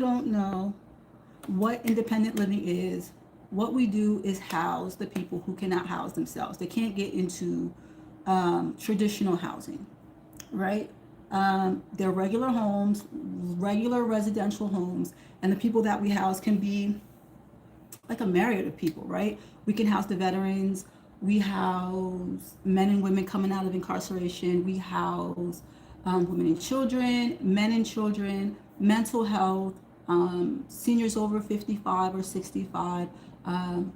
don't know what independent living is, what we do is house the people who cannot house themselves. They can't get into traditional housing, right? They're regular homes, regular residential homes, and the people that we house can be like a myriad of people, right? We can house the veterans, we house men and women coming out of incarceration, we house women and children, men and children, mental health, seniors over 55 or 65, um,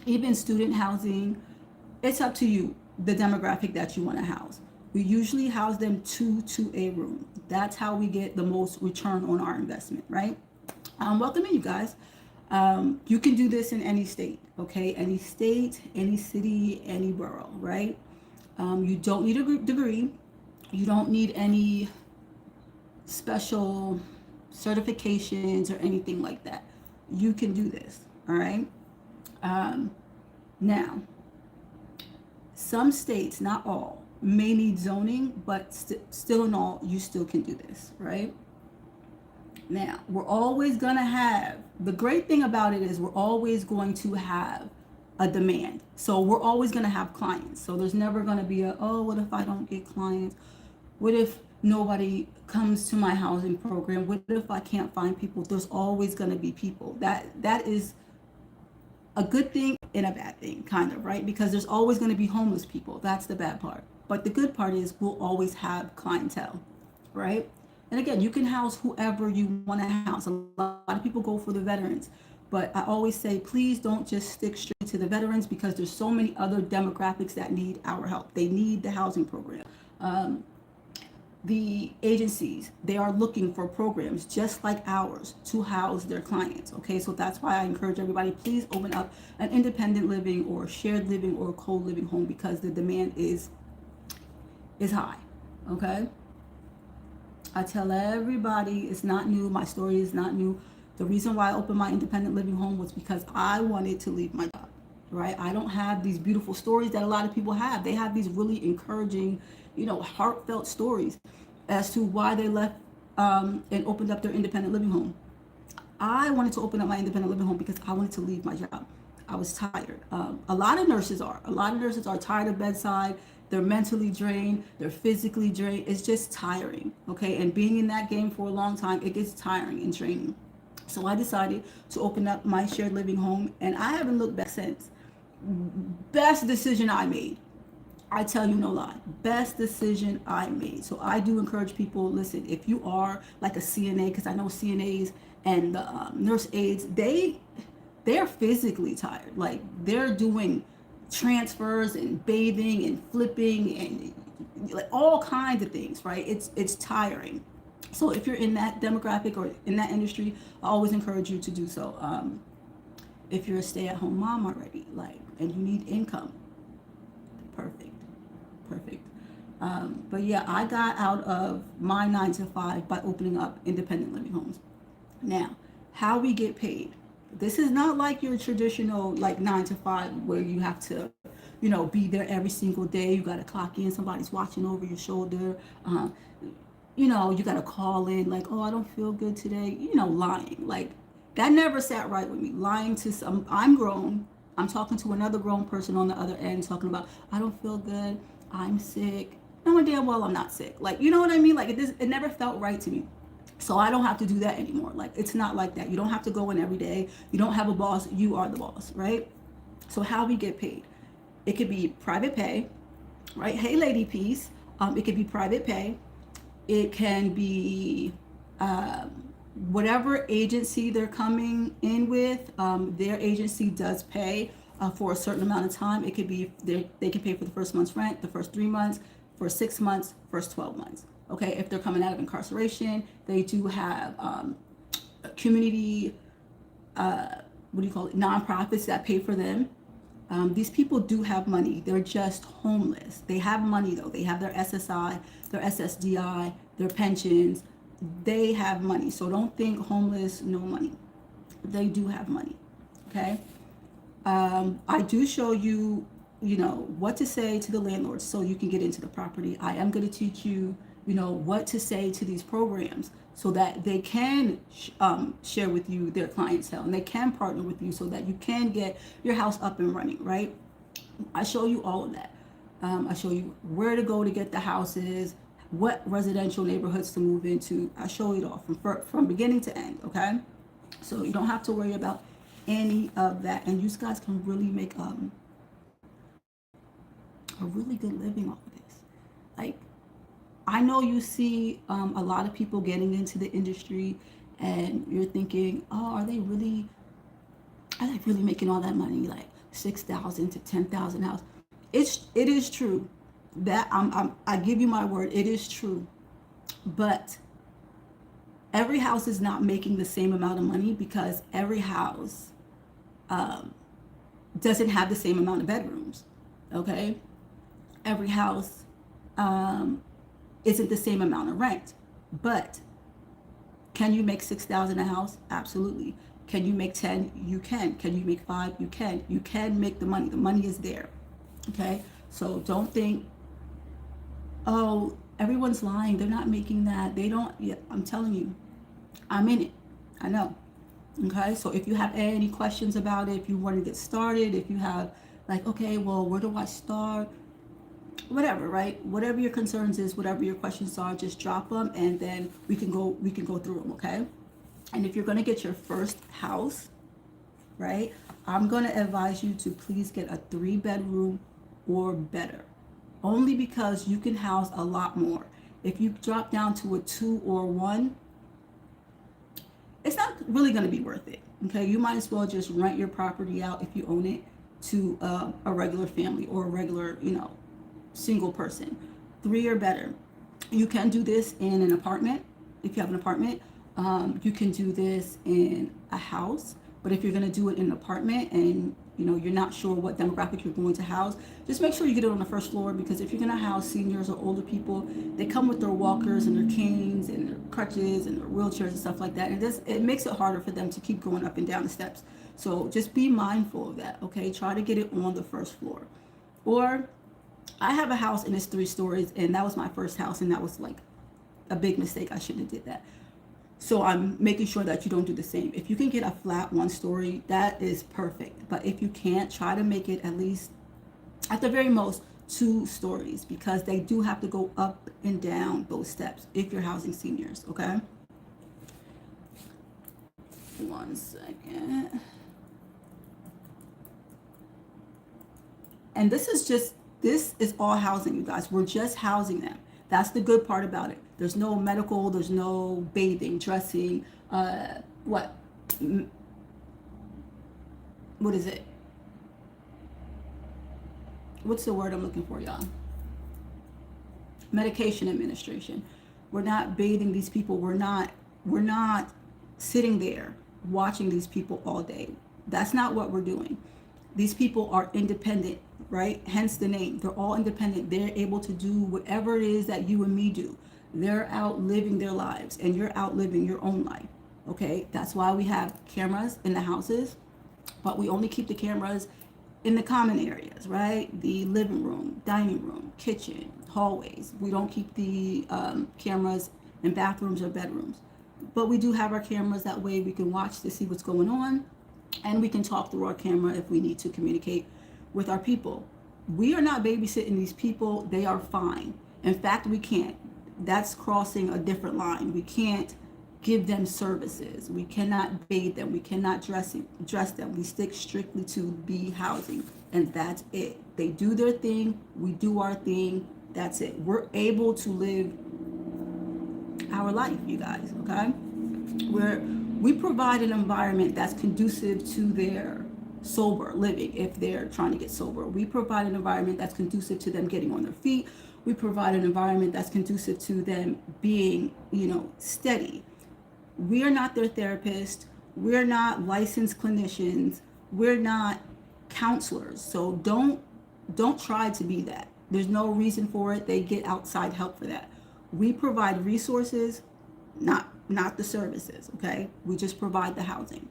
even student housing. It's up to you, the demographic that you want to house. We usually house them two to a room. That's how we get the most return on our investment, right? Welcome in, you guys. You can do this in any state, okay? Any state, any city, any borough, right? You don't need a degree. You don't need any special certifications or anything like that. You can do this, all right? Um, Now, some states, not all, may need zoning, but still in all, you still can do this, right? Now, we're always going to have, the great thing about it is we're always going to have a demand. So we're always going to have clients. So there's never going to be a, oh, what if I don't get clients? What if nobody comes to my housing program? What if I can't find people? There's always going to be people. That is a good thing and a bad thing, kind of, right? Because there's always going to be homeless people. That's the bad part. But the good part is we'll always have clientele, right? And again, you can house whoever you want to house. A lot of people go for the veterans, but I always say, please don't just stick straight to the veterans because there's so many other demographics that need our help. They need the housing program. The agencies, they are looking for programs just like ours to house their clients. Okay, so that's why I encourage everybody, please open up an independent living or shared living or co-living home because the demand is high. Okay, I tell everybody it's not new. My story is not new. The reason why I opened my independent living home was because I wanted to leave my job, right? I don't have these beautiful stories that a lot of people have. They have these really encouraging, heartfelt stories as to why they left and opened up their independent living home. I wanted to open up my independent living home because I wanted to leave my job. I was tired. A lot of nurses are. A lot of nurses are tired of bedside. They're mentally drained. They're physically drained. It's just tiring, okay? And being in that game for a long time, it gets tiring and draining. So I decided to open up my shared living home, and I haven't looked back since. Best decision I made. I tell you no lie. Best decision I made. So I do encourage people, listen, if you are like a CNA, because I know CNAs and the nurse aides, they're physically tired. Like they're doing transfers and bathing and flipping and like all kinds of things, right? It's tiring. So if you're in that demographic or in that industry, I always encourage you to do so. If you're a stay-at-home mom already, like, and you need income, perfect. But yeah, I got out of my 9 to 5 by opening up independent living homes. Now, how we get paid. This is not like your traditional like 9 to 5 where you have to, be there every single day. You got to clock in. Somebody's watching over your shoulder. You got to call in like, oh, I don't feel good today. Lying. Like that never sat right with me. Lying to some, I'm grown. I'm talking to another grown person on the other end talking about, I don't feel good. I'm sick. Knowing damn well I'm not sick. Like, you know what I mean? Like it never felt right to me. So I don't have to do that anymore. Like it's not like that. You don't have to go in every day. You don't have a boss. You are the boss, right? So how we get paid? It could be private pay, right? Hey, lady piece. It could be private pay. It can be whatever agency they're coming in with. Their agency does pay for a certain amount of time. It could be they can pay for the first month's rent, the first 3 months, for 6 months, first 12 months. Okay, if they're coming out of incarceration, they do have community, nonprofits that pay for them. These people do have money. They're just homeless. They have money though. They have their SSI, their SSDI, their pensions. They have money. So don't think homeless, no money. They do have money. Okay. I do show you, what to say to the landlord so you can get into the property. I am going to teach you what to say to these programs so that they can share with you their clientele, and they can partner with you so that you can get your house up and running, right? I show you all of that. I show you where to go to get the houses, what residential neighborhoods to move into. I show it all from beginning to end, okay? So you don't have to worry about any of that, and you guys can really make a really good living off of this. Like, I know you see a lot of people getting into the industry, and you're thinking, oh, are they really making all that money, like 6,000 to 10,000 house? It is true that I give you my word, it is true, but every house is not making the same amount of money because every house doesn't have the same amount of bedrooms. Okay, every house isn't the same amount of rent, but can you make 6,000 a house? Absolutely. Can you make 10? You can. Can you make 5? You can. You can make the money. The money is there. Okay, so don't think, oh, everyone's lying, they're not making that, they don't. Yeah, I'm telling you, I'm in it, I know. Okay, so if you have any questions about it, if you want to get started, if you have like, okay, well, where do I start, whatever, right? Whatever your concerns is, whatever your questions are, just drop them, and then we can go through them. Okay, and if you're going to get your first house, right, I'm going to advise you to please get a 3-bedroom or better, only because you can house a lot more. If you drop down to a 2 or 1, it's not really going to be worth it. Okay, you might as well just rent your property out, if you own it, to a regular family or a regular, single person. 3 or better. You can do this in an apartment. If you have an apartment, you can do this in a house. But if you're going to do it in an apartment and you're not sure what demographic you're going to house, just make sure you get it on the first floor, because if you're going to house seniors or older people, they come with their walkers and their canes and their crutches and their wheelchairs and stuff like that, and it makes it harder for them to keep going up and down the steps. So just be mindful of that. Okay, try to get it on the first floor. Or I have a house and it's 3 stories, and that was my first house, and that was like a big mistake. I shouldn't have did that. So I'm making sure that you don't do the same. If you can get a flat 1 story, that is perfect. But if you can't, try to make it at least, at the very most, 2 stories, because they do have to go up and down those steps if you're housing seniors. Okay, 1 second. And this is all housing, you guys. We're just housing them. That's the good part about it. There's no medical, there's no bathing, dressing, what is it? What's the word I'm looking for, y'all? Medication administration. We're not bathing these people. We're not sitting there watching these people all day. That's not what we're doing. These people are independent, right? Hence the name. They're all independent. They're able to do whatever it is that you and me do. They're out living their lives, and you're out living your own life. Okay, that's why we have cameras in the houses, but we only keep the cameras in the common areas, right? The living room, dining room, kitchen, hallways. We don't keep the cameras in bathrooms or bedrooms, but we do have our cameras. That way we can watch to see what's going on, and we can talk through our camera if we need to communicate with our people. We are not babysitting these people. They are fine. In fact, we can't. That's crossing a different line. We can't give them services. We cannot bathe them. We cannot dress them. We stick strictly to the housing, and that's it. They do their thing. We do our thing. That's it. We're able to live our life, you guys. Okay, we provide an environment that's conducive to their sober living. If they're trying to get sober, we provide an environment that's conducive to them getting on their feet. We provide an environment that's conducive to them being, steady. We are not their therapist. We're not licensed clinicians. We're not counselors. So don't try to be that. There's no reason for it. They get outside help for that. We provide resources, not the services. Okay, we just provide the housing.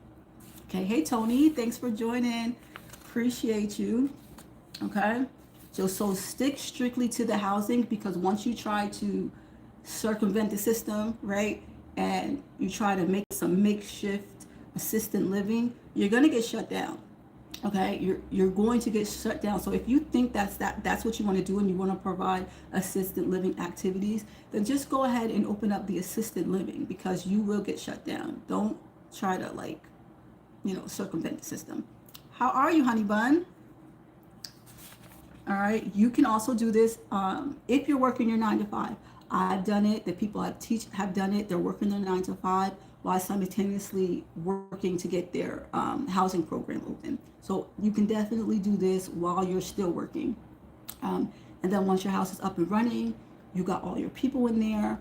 Okay, hey Tony, thanks for joining. Appreciate you. Okay, so stick strictly to the housing, because once you try to circumvent the system, right? And you try to make some makeshift assistant living, you're gonna get shut down. Okay, you're going to get shut down. So if you think that's what you want to do and you want to provide assisted living activities, then just go ahead and open up the assisted living, because you will get shut down. Don't try to, like, circumvent the system. How are you, honey bun? All right, you can also do this if you're working your 9 to 5. I've done it. The people I teach have done it. They're working their 9 to 5 while simultaneously working to get their housing program open. So you can definitely do this while you're still working. And then once your house is up and running, you got all your people in there,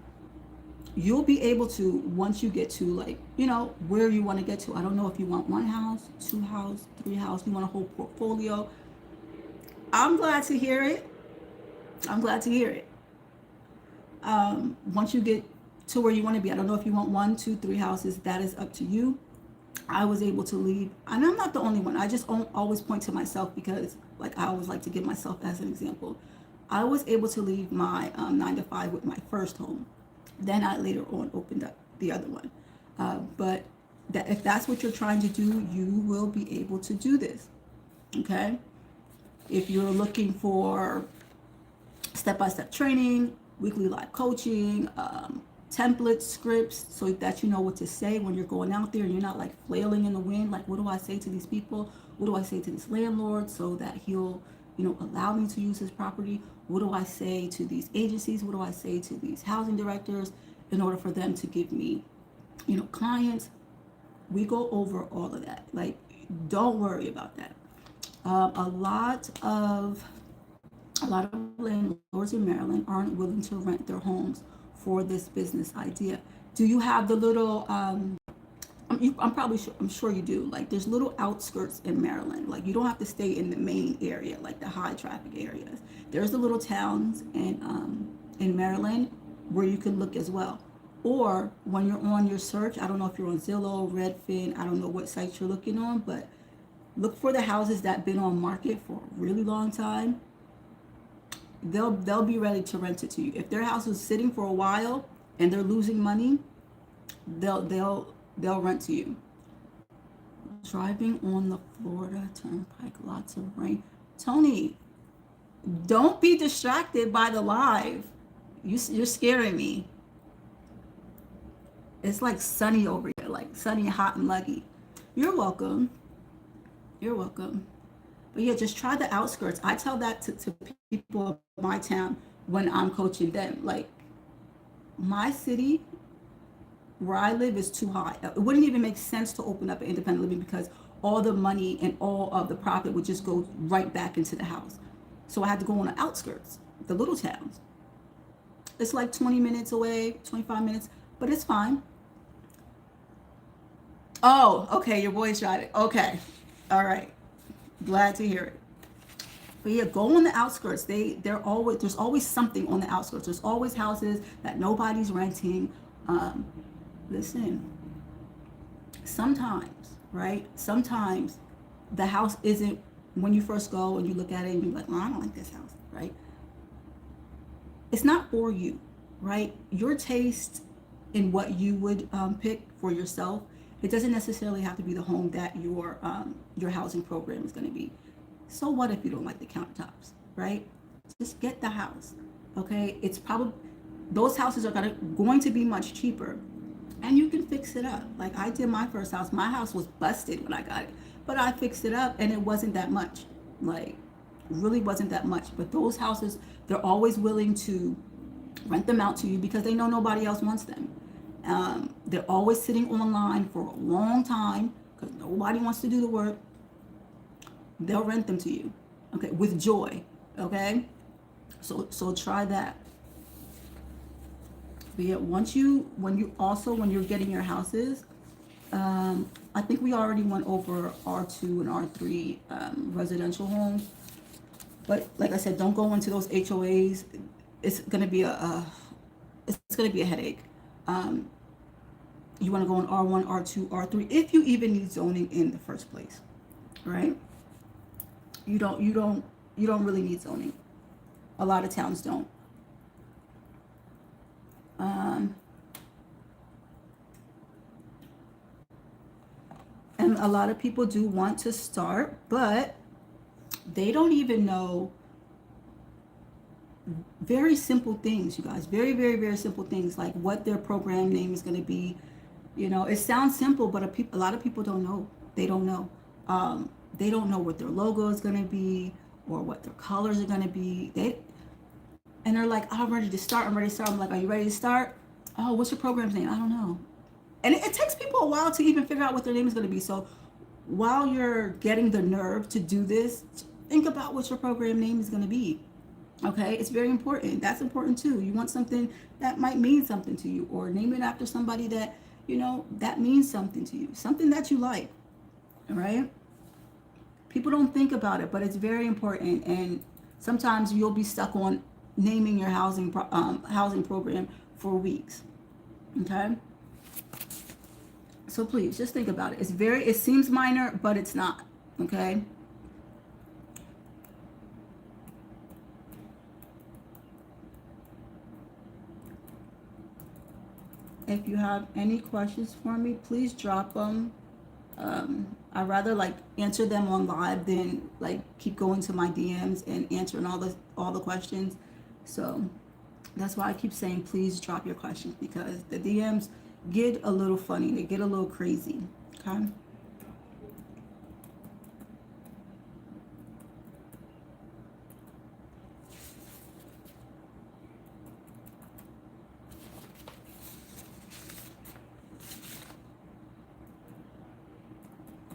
you'll be able to, once you get to, like, where you want to get to. I don't know if you want 1 house, 2 house, 3 house, you want a whole portfolio. I'm glad to hear it. I'm glad to hear it. Once you get to where you want to be, I don't know if you want 1, 2, 3 houses. That is up to you. I was able to leave, and I'm not the only one. I just always point to myself, because, like, I always like to give myself as an example. I was able to leave my 9 to 5 with my first home. Then I later on opened up the other one. But if that's what you're trying to do, you will be able to do this. Okay? If you're looking for step-by-step training, weekly live coaching, templates, scripts, so that you know what to say when you're going out there and you're not, like, flailing in the wind, like, what do I say to these people? What do I say to this landlord so that he'll, allow me to use his property? What do I say to these agencies? What do I say to these housing directors in order for them to give me, clients? We go over all of that. Like, don't worry about that. A lot of landlords in Maryland aren't willing to rent their homes for this business idea. Do you have the little? I'm sure you do. Like, there's little outskirts in Maryland. Like, you don't have to stay in the main area, like the high traffic areas. There's the little towns in Maryland where you can look as well. Or when you're on your search, I don't know if you're on Zillow, Redfin, I don't know what sites you're looking on, but look for the houses that have been on market for a really long time. They'll be ready to rent it to you. If their house is sitting for a while and they're losing money, they'll rent to you. Driving on the Florida Turnpike, lots of rain. Tony, don't be distracted by the live. You're scaring me. It's like sunny over here, like sunny, hot, and muggy. You're welcome. You're welcome. But yeah, just try the outskirts. I tell that to people of my town when I'm coaching them. Like, my city where I live is too high. It wouldn't even make sense to open up an independent living, because all the money and all of the profit would just go right back into the house. So I had to go on the outskirts, the little towns. It's like 20 minutes away, 25 minutes, but it's fine. Oh, okay, your boy's driving. Okay, all right. Glad to hear it. But yeah, go on the outskirts. There's always something on the outskirts. There's always houses that nobody's renting. Listen, sometimes, right? Sometimes the house isn't, when you first go and you look at it and you're like, well, I don't like this house, right? It's not for you, right? Your taste in what you would pick for yourself, it doesn't necessarily have to be the home that your housing program is going to be. So what if you don't like the countertops, right? Just get the house, okay? It's probably, those houses are going to be much cheaper, and you can fix it up. Like, I did my first house. My house was busted when I got it, but I fixed it up, and it wasn't that much. Like, really wasn't that much. But those houses, they're always willing to rent them out to you because they know nobody else wants them. They're always sitting online for a long time because nobody wants to do the work. They'll rent them to you, okay, with joy, okay? So try that. But yeah, when you're getting your houses, I think we already went over R2 and R3 residential homes. But like I said, don't go into those HOAs. It's gonna be a headache. You want to go on R1, R2, R3 if you even need zoning in the first place, right? You don't really need zoning. A lot of towns don't. Um, and a lot of people do want to start, but they don't even know very simple things, you guys. Very, very, very simple things like what their program name is going to be. You know, it sounds simple, but a lot of people don't know. They don't know. They don't know what their logo is going to be or what their colors are going to be. And they're like, oh, I'm ready to start. I'm ready to start. I'm like, are you ready to start? Oh, what's your program's name? I don't know. And it takes people a while to even figure out what their name is going to be. So while you're getting the nerve to do this, think about what your program name is going to be. Okay, it's very important. That's important too. You want something that might mean something to you, or name it after somebody that, you know, that means something to you, something that you like. All right. People don't think about it, but it's very important. And sometimes you'll be stuck on naming your housing program for weeks. Okay. So please just think about it. It seems minor, but it's not. Okay. If you have any questions for me, please drop them. I'd rather like answer them on live than like keep going to my DMs and answering all the questions. So that's why I keep saying please drop your questions, because the DMs get a little funny. They get a little crazy. Okay.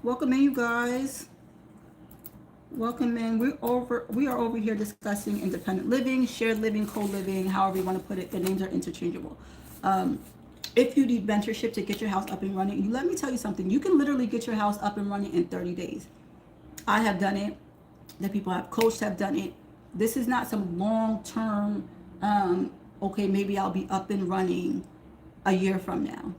Welcome in, you guys. Welcome in. We are over here discussing independent living, shared living, co-living, however you want to put it. The names are interchangeable. If you need mentorship to get your house up and running, let me tell you something. You can literally get your house up and running in 30 days. I have done it. The people I've coached have done it. This is not some long-term, okay, maybe I'll be up and running a year from now.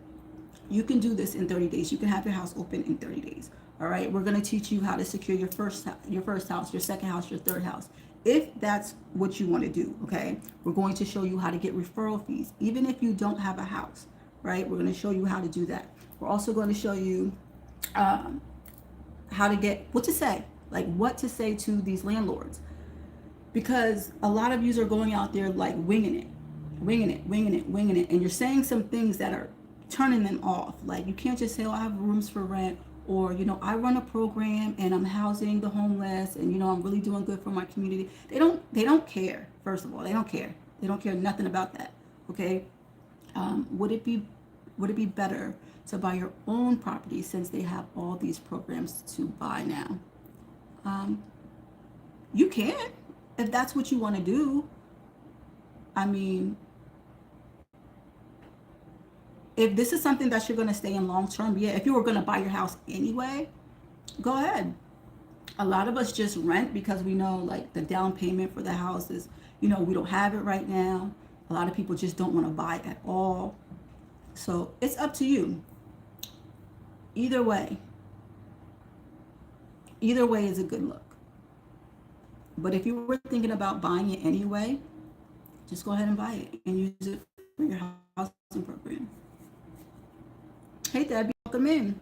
You can do this in 30 days. You can have your house open in 30 days. All right. We're going to teach you how to secure your first house, your second house, your third house. If that's what you want to do, okay? We're going to show you how to get referral fees, even if you don't have a house, right? We're going to show you how to do that. We're also going to show you how to get, what to say to these landlords. Because a lot of you are going out there like winging it. And you're saying some things that are turning them off. Like you can't just say, oh, I have rooms for rent, or, you know, I run a program and I'm housing the homeless, and, you know, I'm really doing good for my community. They don't care. First of all, they don't care. They don't care nothing about that. Okay. Would it be better to buy your own property, since they have all these programs to buy now? You can, if that's what you want to do. I mean, if this is something that you're going to stay in long term, yeah. If you were going to buy your house anyway, go ahead. A lot of us just rent because we know like the down payment for the house is, you know, we don't have it right now. A lot of people just don't want to buy at all. So it's up to you. Either way is a good look. But if you were thinking about buying it anyway, just go ahead and buy it and use it for your housing program. Hey, Debbie, welcome in.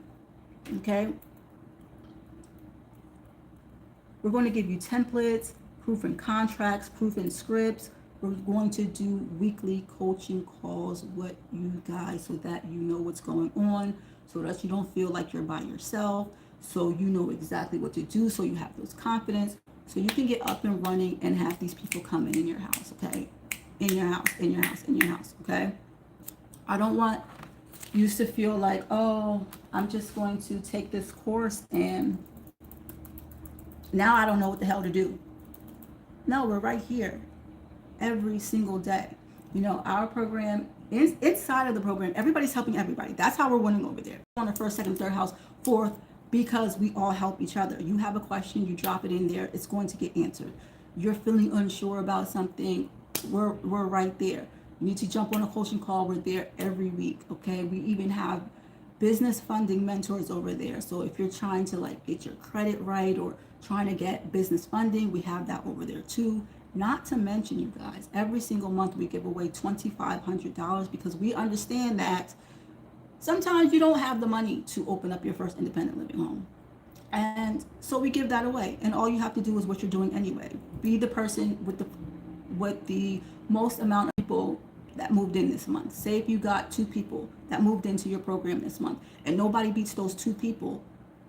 Okay. We're going to give you templates, proof in contracts, proof in scripts. We're going to do weekly coaching calls with you guys so that you know what's going on, so that you don't feel like you're by yourself, so you know exactly what to do, so you have those confidence, so you can get up and running and have these people come in your house, okay? In your house, okay? I don't want you to feel like, oh, I'm just going to take this course and now I don't know what the hell to do. No, we're right here every single day. You know, our program, inside of the program, everybody's helping everybody. That's how we're winning over there. On the first, second, third house, fourth, because we all help each other. You have a question, you drop it in there, it's going to get answered. You're feeling unsure about something, we're right there. You need to jump on a coaching call, we're there every week, okay? We even have business funding mentors over there. So if you're trying to like get your credit right or trying to get business funding, we have that over there too. Not to mention, you guys, every single month we give away $2,500 because we understand that sometimes you don't have the money to open up your first independent living home. And so we give that away. And all you have to do is what you're doing anyway. Be the person with the most amount of people that moved in this month. Say if you got 2 people that moved into your program this month and nobody beats those 2 people,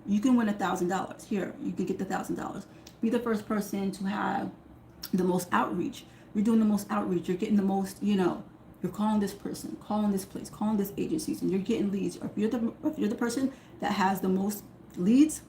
you can win $1,000. Here, you can get the $1,000. Be the first person to have the most outreach. You're doing the most outreach. You're getting the most, you're calling this person, calling this place, calling this agencies, and you're getting leads. Or if you're the person that has the most leads,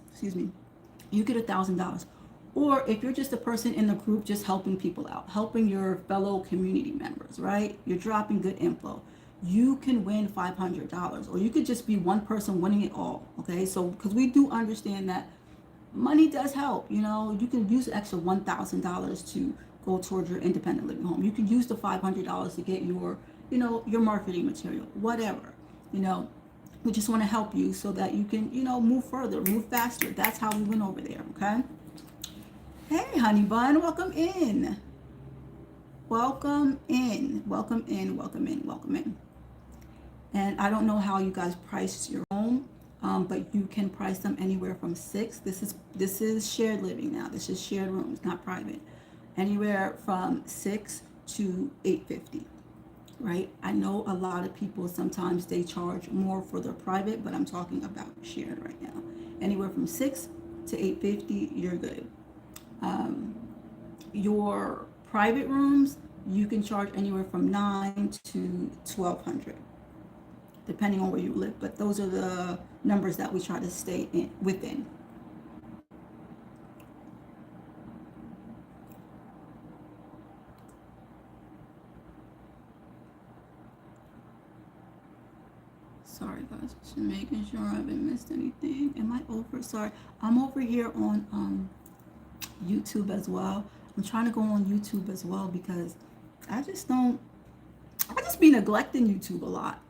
you get $1,000. Or if you're just a person in the group just helping people out, helping your fellow community members, right? You're dropping good info. You can win $500, or you could just be one person winning it all. Okay, so because we do understand that money does help. You can use the extra $1,000 to go towards your independent living home. You can use the $500 to get your marketing material, whatever. We just want to help you so that you can, move further, move faster. That's how we went over there, okay? Hey, honey bun, welcome in. Welcome in, welcome in, welcome in, welcome in. And I don't know how you guys price your home, but you can price them anywhere from 6. This is shared living now. This is shared rooms, not private. Anywhere from 6 to $850. Right? I know a lot of people, sometimes they charge more for their private, but I'm talking about shared right now. Anywhere from 6 to $850, you're good. Your private rooms, you can charge anywhere from $900 to $1,200, depending on where you live. But those are the numbers that we try to stay within. Sorry guys, just making sure I haven't missed anything. Am I over? Sorry, I'm over here on YouTube as well. I'm trying to go on YouTube as well because I just be neglecting YouTube a lot.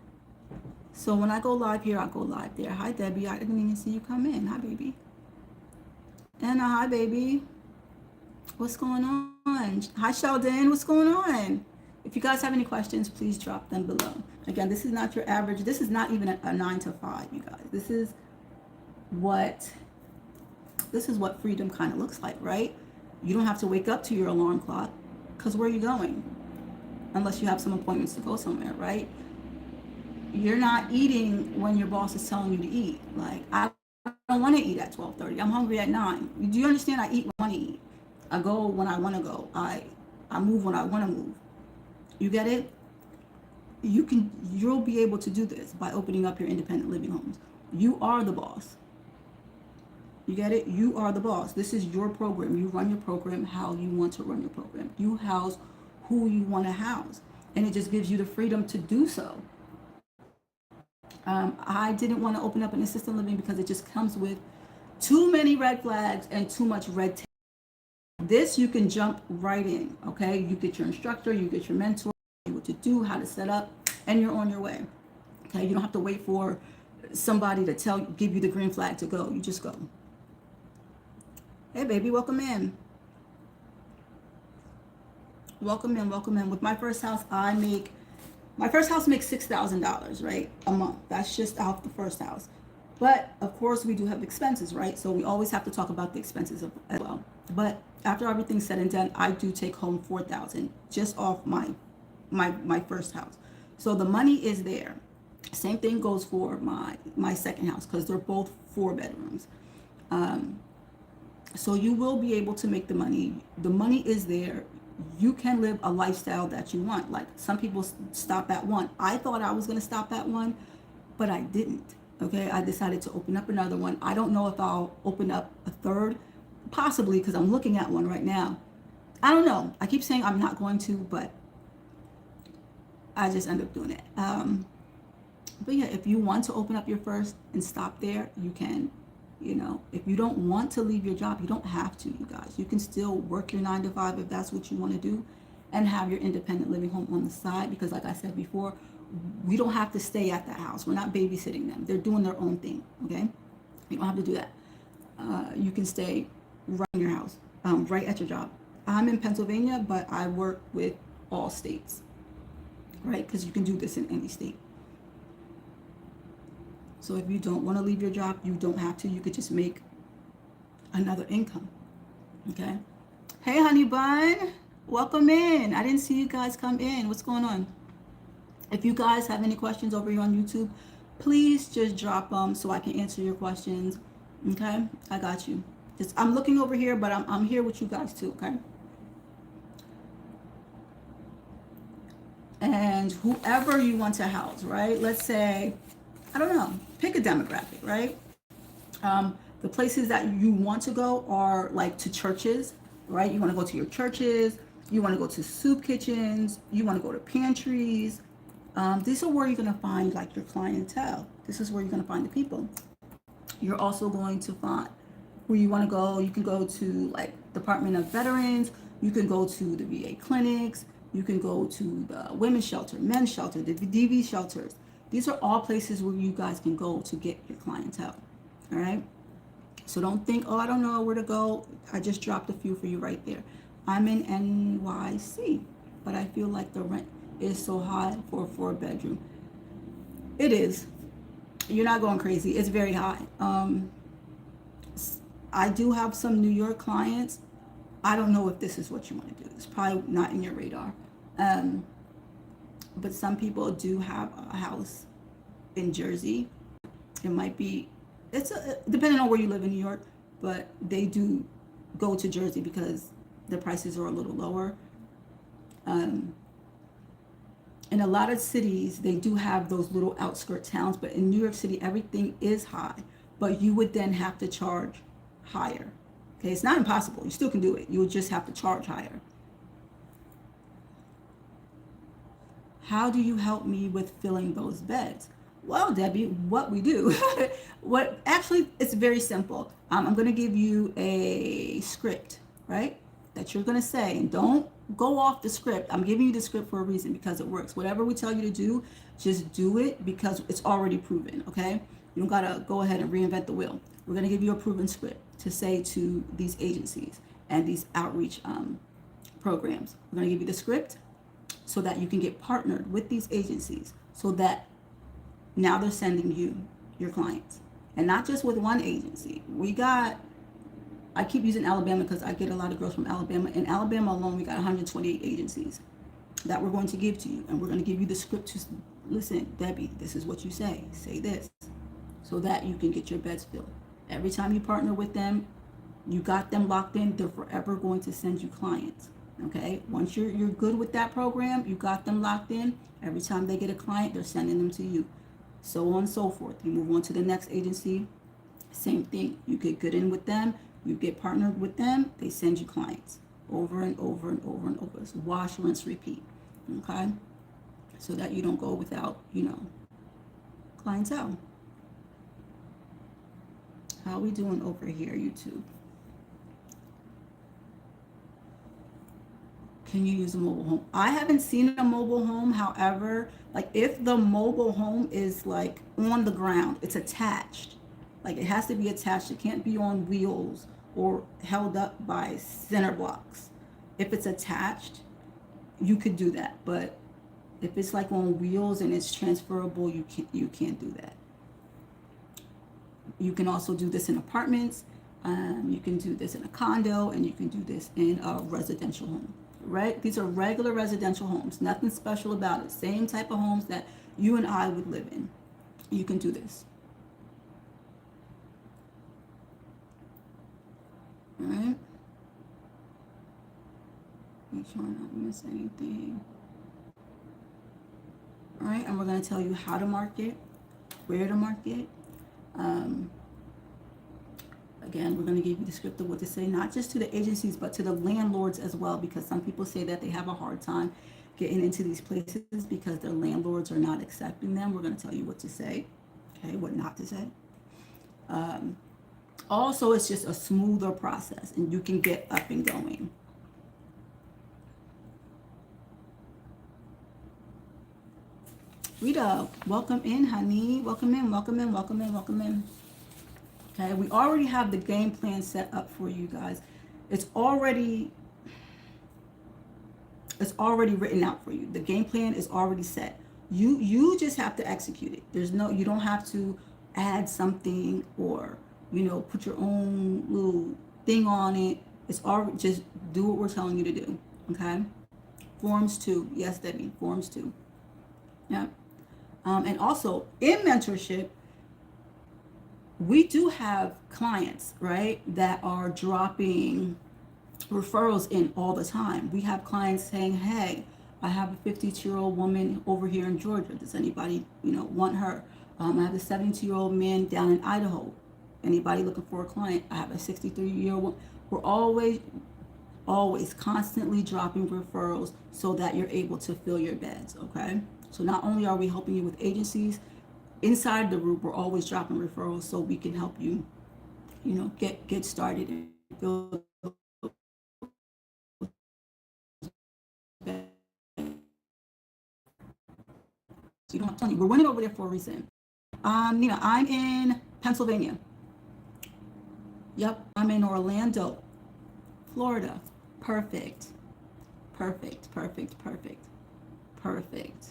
So when I go live here, I go live there. Hi Debbie, I didn't even see you come in. Hi baby. Anna, hi baby. What's going on? Hi Sheldon, what's going on? If you guys have any questions, please drop them below. Again, this is not your average. This is not even a 9 to 5, you guys. This is what freedom kind of looks like, right? You don't have to wake up to your alarm clock because where are you going? Unless you have some appointments to go somewhere, right? You're not eating when your boss is telling you to eat. Like, I don't want to eat at 12:30. I'm hungry at 9. Do you understand? I eat when I want to eat. I go when I want to go. I move when I want to move. You get it? You'll be able to do this by opening up your independent living homes. You are the boss. You get it? You are the boss. This is your program. You run your program how you want to run your program. You house who you want to house. And it just gives you the freedom to do so. I didn't want to open up an assisted living because it just comes with too many red flags and too much red tape. This you can jump right in, okay? You get your instructor, you get your mentor, what to do, how to set up, and you're on your way. Okay, you don't have to wait for somebody to give you the green flag to go. You just go. Hey baby, welcome in. Welcome in, welcome in. With my first house, my first house makes $6,000, right? A month. That's just off the first house. But of course we do have expenses, right? So we always have to talk about the expenses as well. But after everything's said and done, I do take home $4,000 just off my first house. So the money is there. Same thing goes for my second house because they're both 4 bedrooms. So you will be able to make the money. The money is there. You can live a lifestyle that you want. Like some people stop at 1. I thought I was going to stop at 1, but I didn't. Okay, I decided to open up another one. I don't know if I'll open up a third, possibly because I'm looking at one right now. I don't know. I keep saying I'm not going to, but I just end up doing it. But yeah, if you want to open up your first and stop there, you can. If you don't want to leave your job, you don't have to, you guys. You can still work your 9 to 5 if that's what you want to do and have your independent living home on the side because like I said before, we don't have to stay at the house. We're not babysitting them. They're doing their own thing, okay? You don't have to do that. You can stay right in your house, right at your job. I'm in Pennsylvania, but I work with all states, right? Because you can do this in any state. So if you don't want to leave your job, you don't have to. You could just make another income. Okay. Hey, honey bun. Welcome in. I didn't see you guys come in. What's going on? If you guys have any questions over here on YouTube, please just drop them so I can answer your questions. Okay. I got you. Just, I'm looking over here, but I'm here with you guys too. Okay. And whoever you want to house, right? Let's say, I don't know, pick a demographic, right? The places that you want to go are like to churches, right? You want to go to your churches, you want to go to soup kitchens, you want to go to pantries. These are where you're going to find like your clientele. This is where you're going to find the people. You're also going to find where you want to go. You can go to like Department of Veterans, you can go to the VA clinics, you can go to the women's shelter, men's shelter, the DV shelters. These are all places where you guys can go to get your clientele. All right. So don't think, oh, I don't know where to go. I just dropped a few for you right there. I'm in NYC, but I feel like the rent is so high for a 4-bedroom. It is. You're not going crazy. It's very high. I do have some New York clients. I don't know if this is what you want to do. It's probably not in your radar. But some people do have a house in Jersey. It might be, depending on where you live in New York, but they do go to Jersey because the prices are a little lower. In a lot of cities, they do have those little outskirt towns, but in New York City, everything is high, but you would then have to charge higher. Okay, it's not impossible. You still can do it. You would just have to charge higher. How do you help me with filling those beds? Well, Debbie, what we do, it's very simple. I'm going to give you a script, right? That you're going to say, and don't go off the script. I'm giving you the script for a reason because it works. Whatever we tell you to do, just do it because it's already proven, okay? You don't got to go ahead and reinvent the wheel. We're going to give you a proven script to say to these agencies and these outreach programs. We're going to give you the script so that you can get partnered with these agencies so that now they're sending you your clients. And not just with one agency. I keep using Alabama because I get a lot of girls from Alabama. In Alabama alone, we got 128 agencies that we're going to give to you. And we're going to give you the script to, listen, Debbie, this is what you say. Say this so that you can get your beds filled. Every time you partner with them, you got them locked in. They're forever going to send you clients. Okay? Once you're good with that program, you got them locked in. Every time they get a client, they're sending them to you. So on and so forth. You move on to the next agency. Same thing. You get good in with them. You get partnered with them, they send you clients over and over and over and over. It's wash, rinse, repeat. Okay? So that you don't go without, clientele. How are we doing over here, YouTube? Can you use a mobile home? I haven't seen a mobile home. However, like if the mobile home is like on the ground, it's attached. Like it has to be attached. It can't be on wheels or held up by center blocks. If it's attached, you could do that. But if it's like on wheels and it's transferable, you can't do that. You can also do this in apartments. You can do this in a condo, and you can do this in a residential home. Right? These are regular residential homes. Nothing special about it. Same type of homes that you and I would live in. You can do this. All right. Make sure I don't miss anything. All right, and we're going to tell you how to market, where to market. Again, we're going to give you the script of what to say, not just to the agencies, but to the landlords as well, because some people say that they have a hard time getting into these places because their landlords are not accepting them. We're going to tell you what to say, okay, what not to say. Also, it's just a smoother process, and you can get up and going. Rita, welcome in, honey. Welcome in, welcome in, welcome in, welcome in. Okay, we already have the game plan set up for you guys. It's already, It's already written out for you. The game plan is already set. You just have to execute it. You don't have to add something or, put your own little thing on it. It's already, just do what we're telling you to do. Okay? Forms 2. Yes, Debbie. Forms 2. Yeah. And also in mentorship, we do have clients, right, that are dropping referrals in all the time. We have clients saying, hey, I have a 52-year-old woman over here in Georgia. Does anybody, want her? I have a 72-year-old man down in Idaho. Anybody looking for a client? I have a 63-year-old woman. We're always constantly dropping referrals so that you're able to fill your beds, okay? So not only are we helping you with agencies, inside the group, we're always dropping referrals so we can help you, get started and fill beds. So you don't have to tell you, we're winning over there for a reason. Nina, I'm in Pennsylvania. Yep, I'm in Orlando, Florida. Perfect. Perfect, perfect, perfect, perfect,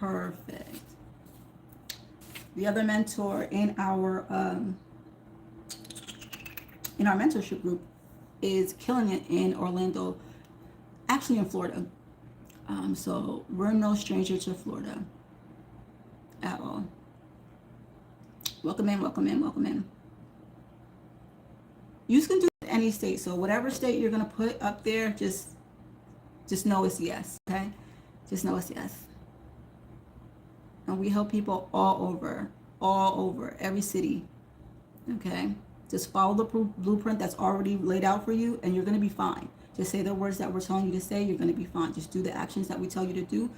perfect. The other mentor in our mentorship group is killing it in Orlando, actually in Florida. So we're no stranger to Florida at all. Welcome in, welcome in, welcome in. You can do any state. So whatever state you're gonna put up there, just know it's yes. Okay, just know it's yes. And we help people all over every city. Okay, just follow the blueprint that's already laid out for you, and you're gonna be fine. Just say the words that we're telling you to say. You're gonna be fine. Just do the actions that we tell you to do.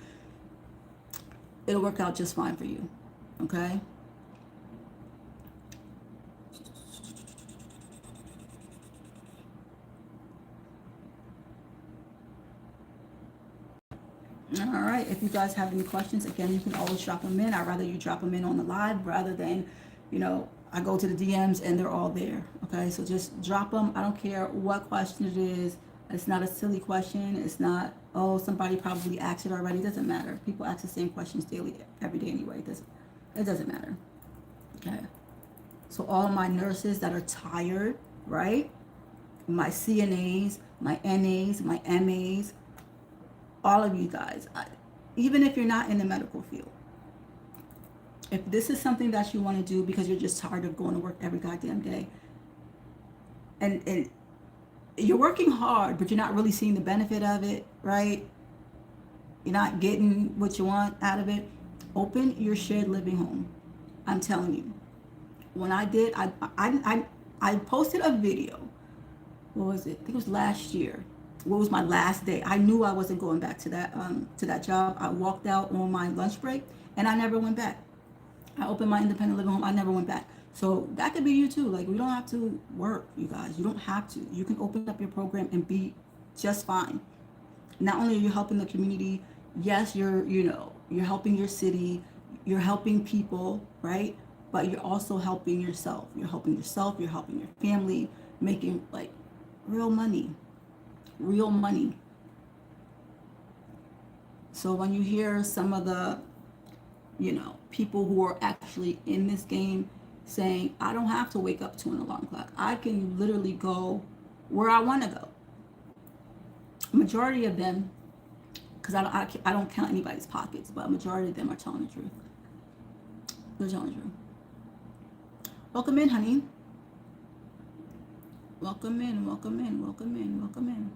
It'll work out just fine for you. Okay. All right, if you guys have any questions, again, you can always drop them in. I'd rather you drop them in on the live rather than, I go to the DMs and they're all there. Okay, so just drop them. I don't care what question it is. It's not a silly question. It's not, oh, somebody probably asked it already. It doesn't matter. People ask the same questions daily, every day anyway. It doesn't matter. Okay, so all my nurses that are tired, right? My CNAs, my NAs, my MAs, all of you guys, even if you're not in the medical field, if this is something that you want to do because you're just tired of going to work every goddamn day, and you're working hard, but you're not really seeing the benefit of it, right? You're not getting what you want out of it. Open your shared living home. I'm telling you. When I did, I posted a video. What was it? I think it was last year. What was my last day? I knew I wasn't going back to that job. I walked out on my lunch break and I never went back. I opened my independent living home. I never went back. So that could be you too. Like, we don't have to work, you guys. You don't have to. You can open up your program and be just fine. Not only are you helping the community, yes, you're helping your city, you're helping people, right? But you're also helping yourself. You're helping yourself, you're helping your family, making like real money. Real money. So when you hear some of the, people who are actually in this game saying, I don't have to wake up to an alarm clock. I can literally go where I want to go. Majority of them, because I don't count anybody's pockets, but a majority of them are telling the truth. They're telling the truth. Welcome in, honey. Welcome in, welcome in, welcome in, welcome in.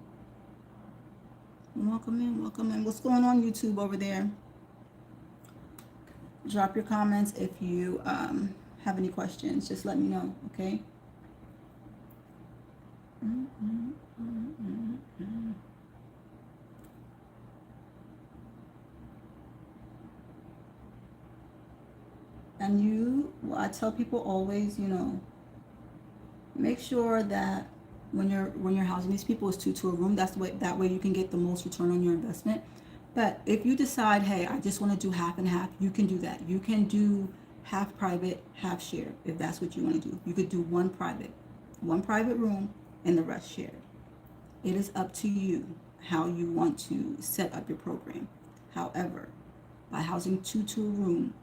Welcome in, welcome in. What's going on YouTube over there? Drop your comments if you have any questions. Just let me know, okay? And I tell people always, make sure that when you're housing these people, it's 2 to a room. That way you can get the most return on your investment. But if you decide, hey, I just want to do half and half, you can do that. You can do half private, half share, if that's what you want to do. You could do one private room, and the rest shared. It is up to you how you want to set up your program. However, by housing two to a room,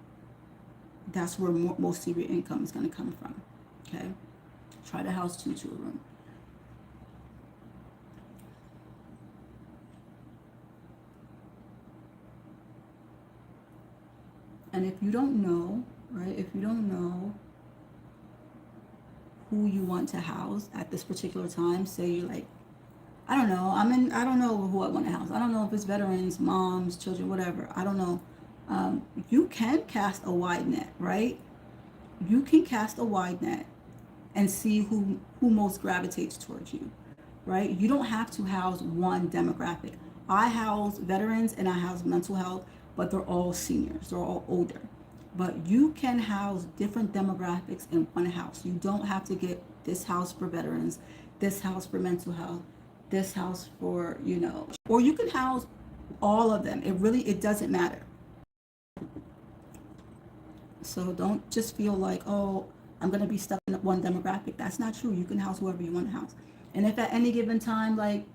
that's where most of your income is going to come from. Okay? Try to house two to a room. And if you don't know, right, if you don't know who you want to house at this particular time, say you're like, I don't know who I want to house. I don't know if it's veterans, moms, children, whatever. I don't know. You can cast a wide net, right? You can cast a wide net and see who most gravitates towards you, right? You don't have to house one demographic. I house veterans and I house mental health, but they're all seniors, they're all older. But you can house different demographics in one house. You don't have to get this house for veterans, this house for mental health, this house for, or you can house all of them. It doesn't matter. So don't just feel like, oh, I'm going to be stuck in one demographic. That's not true. You can house whoever you want to house. And if at any given time, like,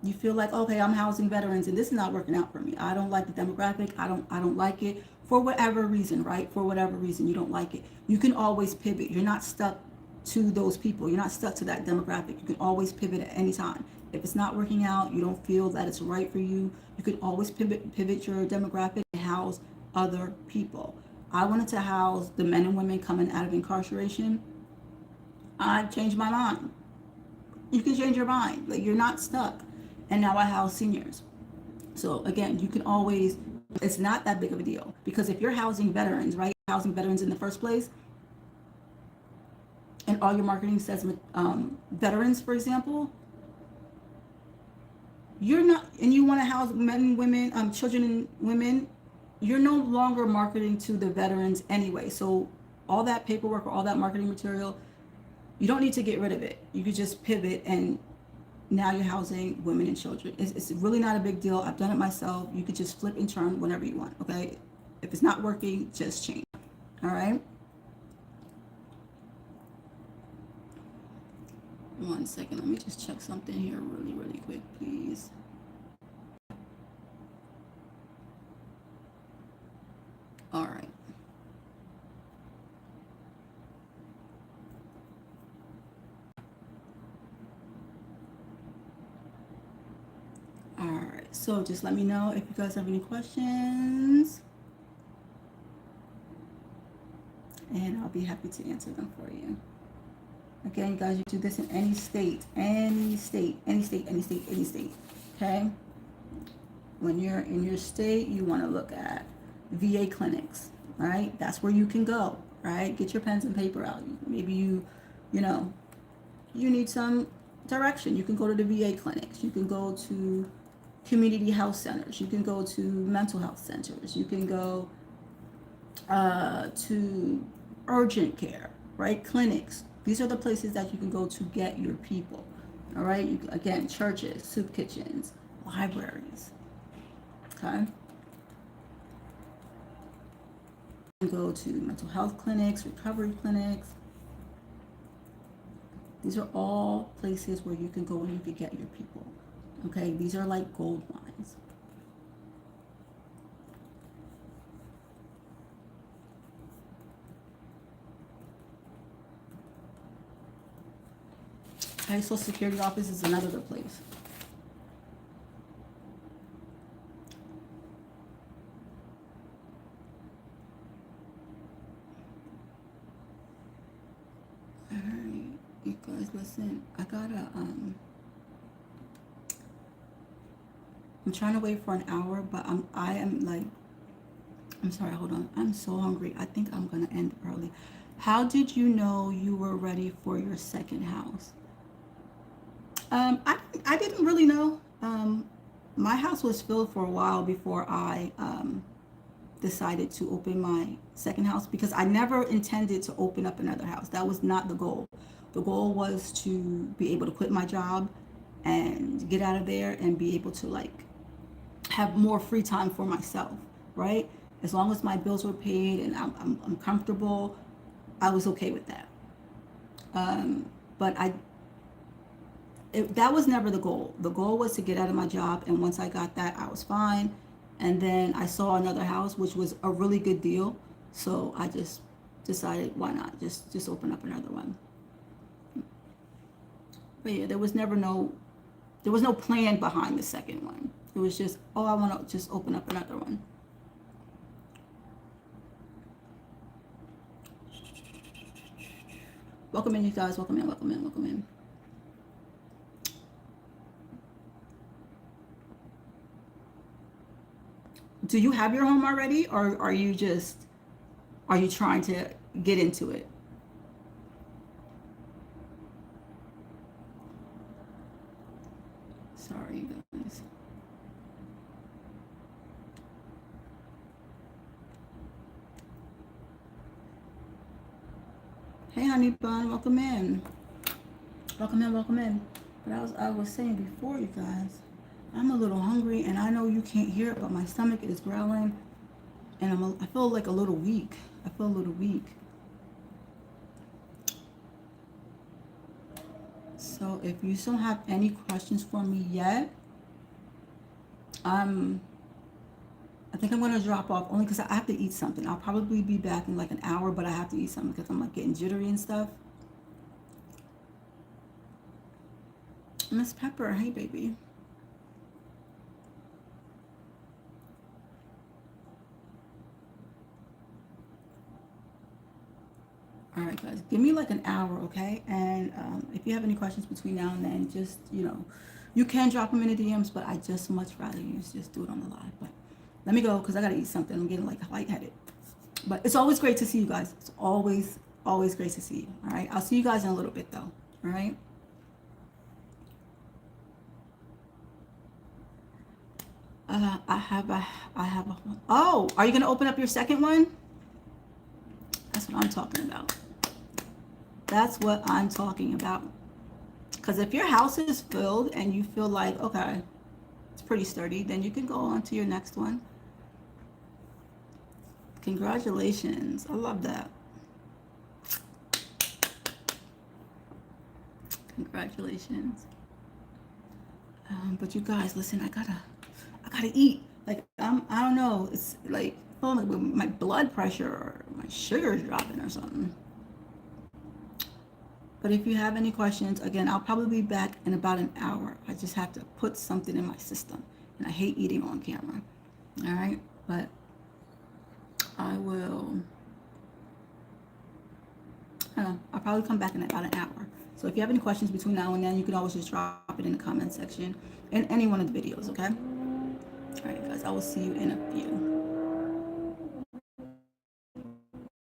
you feel like, okay, I'm housing veterans and this is not working out for me. I don't like the demographic. I don't like it for whatever reason, right? For whatever reason you don't like it. You can always pivot. You're not stuck to those people. You're not stuck to that demographic. You can always pivot at any time. If it's not working out, you don't feel that it's right for you, you could always pivot your demographic and house other people. I wanted to house the men and women coming out of incarceration. I changed my mind. You can change your mind. Like, you're not stuck. And now I house seniors. So again, you can always, it's not that big of a deal, because if you're housing veterans, right? Housing veterans in the first place, and all your marketing says veterans, for example, you're not, and you want to house men and women, children and women, you're no longer marketing to the veterans anyway. So all that paperwork or all that marketing material, you don't need to get rid of it. You could just pivot, and now you're housing women and children. It's really not a big deal. I've done it myself. You could just flip and turn whenever you want, okay? If it's not working, just change. All right? One second. Let me just check something here really, really quick, please. All right. All right. So just let me know if you guys have any questions, and I'll be happy to answer them for you. Again, you guys, you do this in any state, okay? When you're in your state, you want to look at VA clinics, right? That's where you can go, right? Get your pens and paper out. Maybe you need some direction. You can go to the VA clinics. You can go to community health centers. You can go to mental health centers. You can go to urgent care, right? Clinics. These are the places that you can go to get your people, all right? Again, churches, soup kitchens, libraries, okay? You can go to mental health clinics, recovery clinics. These are all places where you can go and you can get your people, okay? These are like gold mines. Okay, Social Security office is another good place. All right, you guys, listen. I gotta I'm trying to wait for an hour, but I'm sorry. Hold on. I'm so hungry. I think I'm gonna end early. How did you know you were ready for your second house? I didn't really know. My house was filled for a while before I decided to open my second house, because I never intended to open up another house. That was not the goal. The goal was to be able to quit my job and get out of there and be able to like have more free time for myself, right? As long as my bills were paid and I'm comfortable, I was okay with that. But that was never the goal. The goal was to get out of my job, and once I got that, I was fine. And then I saw another house, which was a really good deal, so I just decided, why not just open up another one. But yeah, there was no plan behind the second one. It was just, oh, I want to just open up another one. Welcome in, you guys. Welcome in, welcome in, welcome in. Do you have your home already, or are you trying to get into it? Sorry, guys. Hey, honey bun, welcome in. Welcome in, welcome in. But I was saying before, you guys, I'm a little hungry, and I know you can't hear it, but my stomach is growling, and I feel like a little weak. I feel a little weak. So if you don't have any questions for me yet, I think I'm gonna drop off only because I have to eat something. I'll probably be back in like an hour, but I have to eat something because I'm like getting jittery and stuff. Miss Pepper, hey baby. All right, guys, give me like an hour, okay? And if you have any questions between now and then, just, you can drop them in the DMs, but I just much rather you just do it on the live. But let me go because I got to eat something. I'm getting like lightheaded. But it's always great to see you guys. It's always, always great to see you. All right, I'll see you guys in a little bit though. All right. I have a, oh, are you going to open up your second one? That's what I'm talking about. That's what I'm talking about. Because if your house is filled and you feel like, okay, it's pretty sturdy, then you can go on to your next one. Congratulations. I love that. Congratulations. But you guys, listen, I gotta eat. Like, I don't know. It's like, oh, like my blood pressure or my sugar's dropping or something. But if you have any questions, again, I'll probably be back in about an hour. I just have to put something in my system. And I hate eating on camera. All right? But I will, I'll probably come back in about an hour. So if you have any questions between now and then, you can always just drop it in the comment section in any one of the videos, okay? All right, guys, I will see you in a few.